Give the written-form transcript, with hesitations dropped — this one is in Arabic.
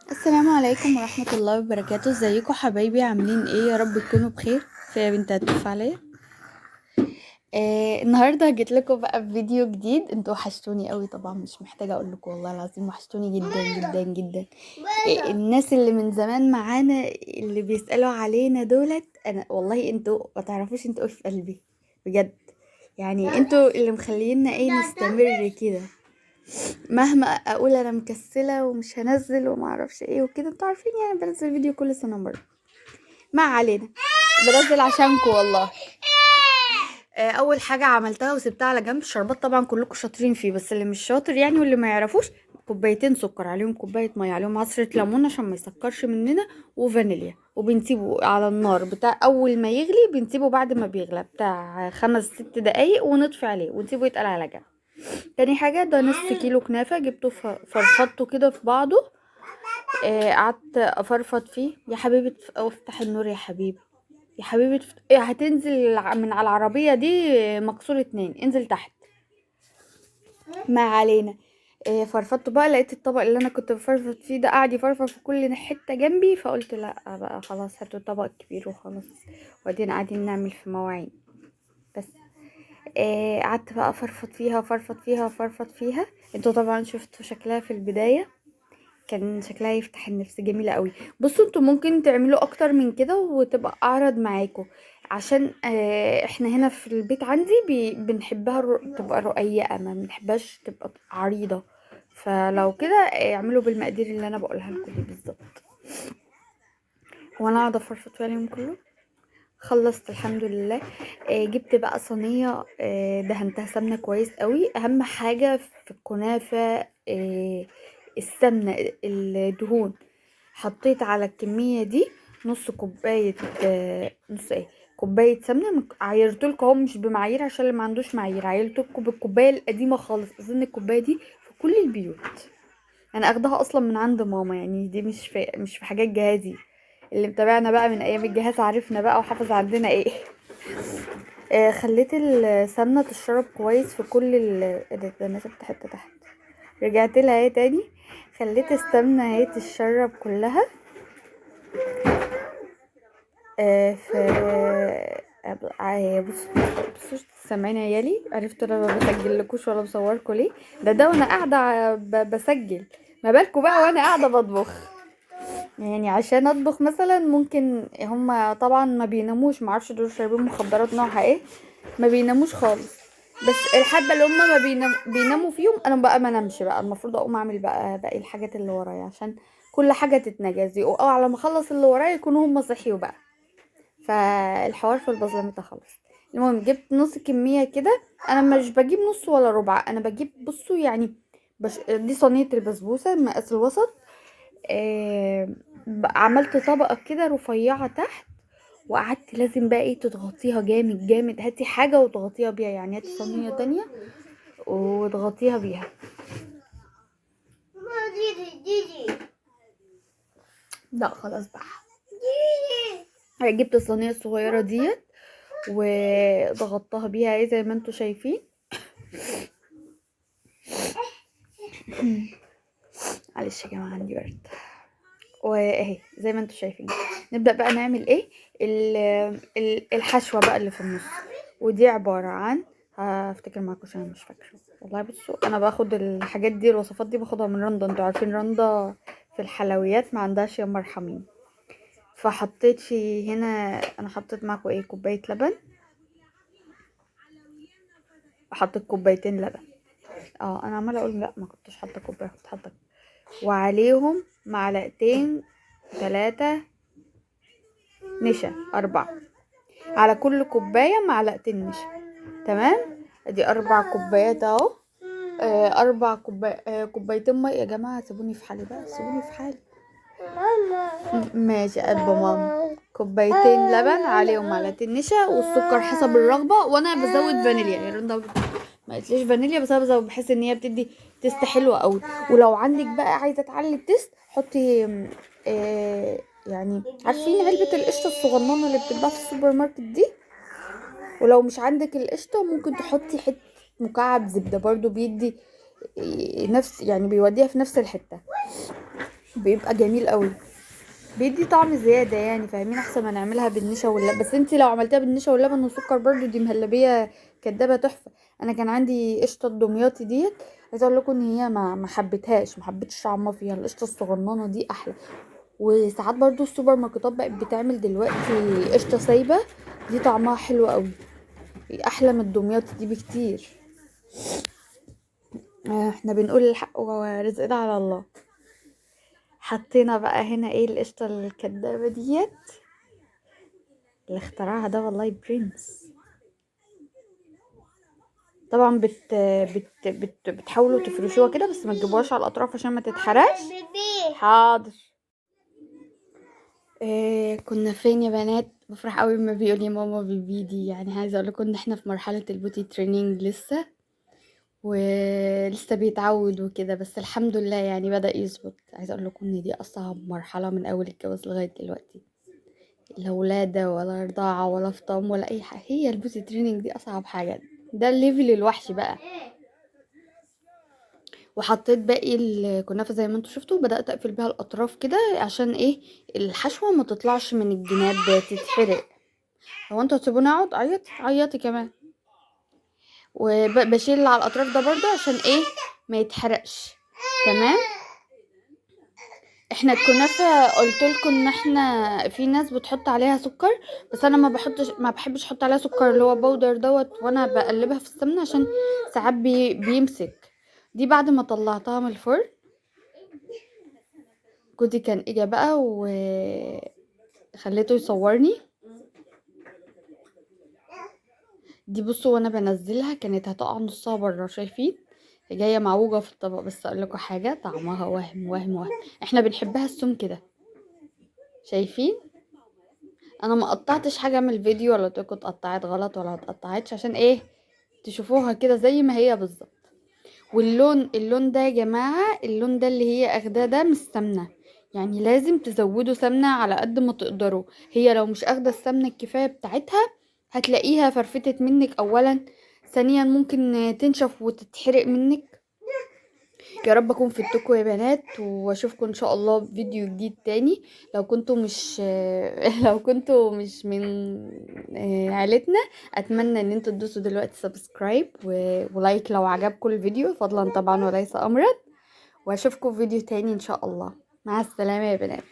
السلام عليكم ورحمة الله وبركاته. ازيكم حبايبي؟ عاملين ايه؟ يا رب تكونوا بخير. يا بنت هتف عليا. النهارده جيت لكم بقى بفيديو جديد. انتوا وحشتوني قوي طبعا، مش محتاجه اقول لكم، والله العظيم وحشتوني جدا جدا جدا. الناس اللي من زمان معانا اللي بيسألوا علينا دولت، انا والله انتوا ما تعرفوش انتوا ايه في قلبي بجد. يعني انتوا اللي مخلينا ايه نستمر كده، مهما اقول انا مكسله ومش هنزل وما اعرفش ايه وكده. انتوا عارفين يعني بنزل فيديو كل سنه مره، ما علينا. بنزل عشانكم والله. اول حاجه عملتها وسبتها على جنب الشربات، طبعا كلكم شاطرين فيه، بس اللي مش شاطر يعني واللي ما يعرفوش، كوبايتين سكر عليهم كوبايه ميه عليهم عصره ليمون عشان ما يسكرش مننا، وفانيليا، وبنسيبه على النار بتاع اول ما يغلي. بنسيبه بعد ما بيغلى بتاع 5 6 دقايق ونطفي عليه ونسيبه يتقل على جنب. تاني حاجة، ده نص كيلو كنافة جبته فرفضته كده في بعضه. قعدت افرفض فيه. يا حبيبي افتح النور يا حبيبي. يا حبيبي هتنزل من على العربية دي مكسور 2، انزل تحت. ما علينا. فرفضته بقى، لقيت الطبق اللي انا كنت بفرفض فيه ده قاعد يفرفض في كل حتة جنبي، فقلت لا بقى خلاص، هاتوا طبق كبير وخلاص. وبعدين قاعدين نعمل في مواعين بس. قعدت بقى افرفض فيها. انتوا طبعا شفتوا شكلها في البداية، كان شكلها يفتح النفس، جميلة قوي. بصوا انتوا ممكن تعملوا اكتر من كده وتبقى اعرض معاكم، عشان احنا هنا في البيت عندي بنحبها تبقى رقيقة، ما بنحبهاش تبقى عريضة. فلو كده اعملوا بالمقادير اللي انا بقولها لكم دي بالظبط. وانا قاعدة افرفط فيها اليوم كله. خلصت الحمد لله. جبت بقى صينية، دهنتها سمنة كويس قوي. اهم حاجة في الكنافة السمنة، الدهون. حطيت على الكمية دي نص كوباية، نص ايه، كوباية سمنة. عايرتلكوا اهو، مش بمعايير عشان اللي ما عندوش معايير، عايرتلكوا بالكوباية القديمة خالص. اظن الكوباية دي في كل البيوت، انا اخدها اصلا من عند ماما، يعني دي مش في حاجات جهازي. اللي متابعنا بقى من ايام الجهاز عارفنا بقى وحافظ عندنا ايه. خليت السمنه تشرب كويس في كل إيه ده انا سبت حته تحت، رجعت لها اهي تاني. خليت السمنه اهي تشرب كلها. في بصوا سامعين يا يالي؟ عرفتوا انا ما بسجلكوش ولا بصوركوا ليه؟ ده وانا قاعده بسجل، ما بالكوا بقى وانا قاعده بطبخ. يعني عشان اطبخ مثلا ممكن هما طبعا ما بيناموش، معرفش دول شاربين مخدرات نوعها ايه، ما بيناموش خالص. بس الحبه اللي هما ما بيناموا فيهم انا بقى ما نمشي بقى، المفروض اقوم اعمل بقى باقي الحاجات اللي ورايا عشان كل حاجه تتنجزي، او على ما اخلص اللي ورايا يكونوا هما صحيوا بقى. فالحوار في البزلمه خلص. المهم جبت نص كميه كده. انا مش بجيب نص ولا ربع، انا بجيب، بصوا يعني، دي صينيه البسبوسه المقاس الوسط. آه عملت طبقة كده رفيعة تحت، وقعدت لازم بقى ايه تضغطيها جامد جامد. هاتي حاجة وتغطيها بيها، يعني هاتي صينية تانية وتغطيها بيها. لا خلاص بقى. جبت الصينية الصغيرة ديت وضغطتها بيها ايه زي ما انتوا شايفين. معلش يا جماعة عندي برد. واهي زي ما انتوا شايفين. نبدأ بقى نعمل ايه، الحشوة بقى اللي في النص. ودي عبارة عن، هفتكر معاكم عشان أنا مش فاكرة والله. بصوا انا باخد الحاجات دي، الوصفات دي باخدها من رندا. انتوا عارفين رندا في الحلويات ما عندهاش يا مرحمين. فحطيت في هنا، انا حطيت معاكم ايه، كوباية لبن. حطيت كوبايتين لبن. انا عمالة اقول لا، ما كنتش حاطة كوباية، كنت حاطة. وعليهم معلقتين 3 نشا، 4. على كل كوباية معلقتين نشا. تمام. ادي 4 كوبايات اهو. 4 كوبايتين مية. يا جماعة سيبوني في حالي بقى، سيبوني في حالي. ماشي قلب ماما. كوبايتين لبن عليهم معلقتين نشا، والسكر حسب الرغبة. وانا بزود فانيليا، يعني رندا ما قلتليش فانيليا، بس انا بزود بحس ان هي بتدي تيست حلوة قوي. ولو عندك بقى عايزة تعلي التيست حطي يعني عارفين علبة القشطة الصغننة اللي بتتباع في السوبر ماركت دي؟ ولو مش عندك القشطة ممكن تحطي حتة مكعب زبدة برضو، بيدي نفس، يعني بيوديها في نفس الحتة. بيبقى جميل قوي، بيدي طعم زياده يعني، فاهمين؟ احسن ما نعملها بالنشا واللبن. بس انتي لو عملتيها بالنشا واللبن والسكر برضو دي مهلبيه كدابه تحفه. انا كان عندي قشطه الدمياطي ديت، عايزه اقول لكم ان هي ما حبيتهاش، ما حبيتش طعمها فيها. القشطه الصغننه دي احلى. وساعات برضو السوبر ماركتات بقت بتعمل دلوقتي قشطه سايبه، دي طعمها حلو قوي، احلى من الدمياطي دي بكتير. احنا بنقول الحق ورزقنا على الله. حطينا بقى هنا ايه القشطه الكدابه ديت، اللي اخترعها ده والله برنس. طبعا بتحاولوا تفرشوها كده، بس ما تجيبوهاش على الاطراف عشان ما تتحرقش. حاضر. كنا فين يا بنات؟ بفرح قوي لما بيقولي ماما بيبي دي. يعني عايزه اقول لكم ان احنا في مرحله البوتي تريننج لسه، ولسه بيتعود وكده، بس الحمد لله يعني بدأ يظبط. عايزه اقول لكم ان دي اصعب مرحله من اول الجواز لغايه دلوقتي. لا ولادة ولا رضاعة ولا فطام ولا اي حاجه، هي البوتي تريننج دي اصعب حاجه. ده الليفل الوحش بقى. وحطيت باقي الكنافه زي ما انتوا شفتوا، بدات اقفل بيها الاطراف كده عشان ايه؟ الحشوه ما تطلعش من الجناب تتحرق. هو انتوا هتسيبوني اقعد عيطي عيطي كمان. وبشيل اللي على الاطراف ده برضو عشان ايه؟ ما يتحرقش. تمام. احنا الكنافه قلت لكم ان احنا في ناس بتحط عليها سكر، بس انا ما بحبش احط عليها سكر اللي هو بودر دوت، وانا بقلبها في السمنه عشان ساعات بيمسك. دي بعد ما طلعتها من الفرن، جوزي كان اجا بقى وخليته يصورني. دي بصوا وانا بنزلها كانت هتقع نصها بره، شايفين؟ هي جايه معوجه في الطبق. بس اقول لكم حاجه، طعمها وهم وهم وهم. احنا بنحبها السم كده، شايفين؟ انا ما قطعتش حاجه من الفيديو ولا تكون اتقطعت غلط ولا اتقطعتش، عشان ايه؟ تشوفوها كده زي ما هي بالظبط. اللون ده يا جماعه، اللون ده اللي هي اخداه ده مش سمنه، يعني لازم تزودوا سمنه على قد ما تقدروا. هي لو مش اخده السمنه الكفايه بتاعتها هتلاقيها فرفتت منك اولا، ثانيا ممكن تنشف وتتحرق منك. يا رب اكون فدتكم يا بنات، واشوفكم ان شاء الله في فيديو جديد تاني. لو كنتوا مش لو كنتوا مش من عيلتنا، اتمنى ان انتوا تدوسوا دلوقتي سبسكرايب ولايك لو عجبكم الفيديو، فضلا طبعا وليس امرا. واشوفكم في فيديو تاني ان شاء الله. مع السلامة يا بنات.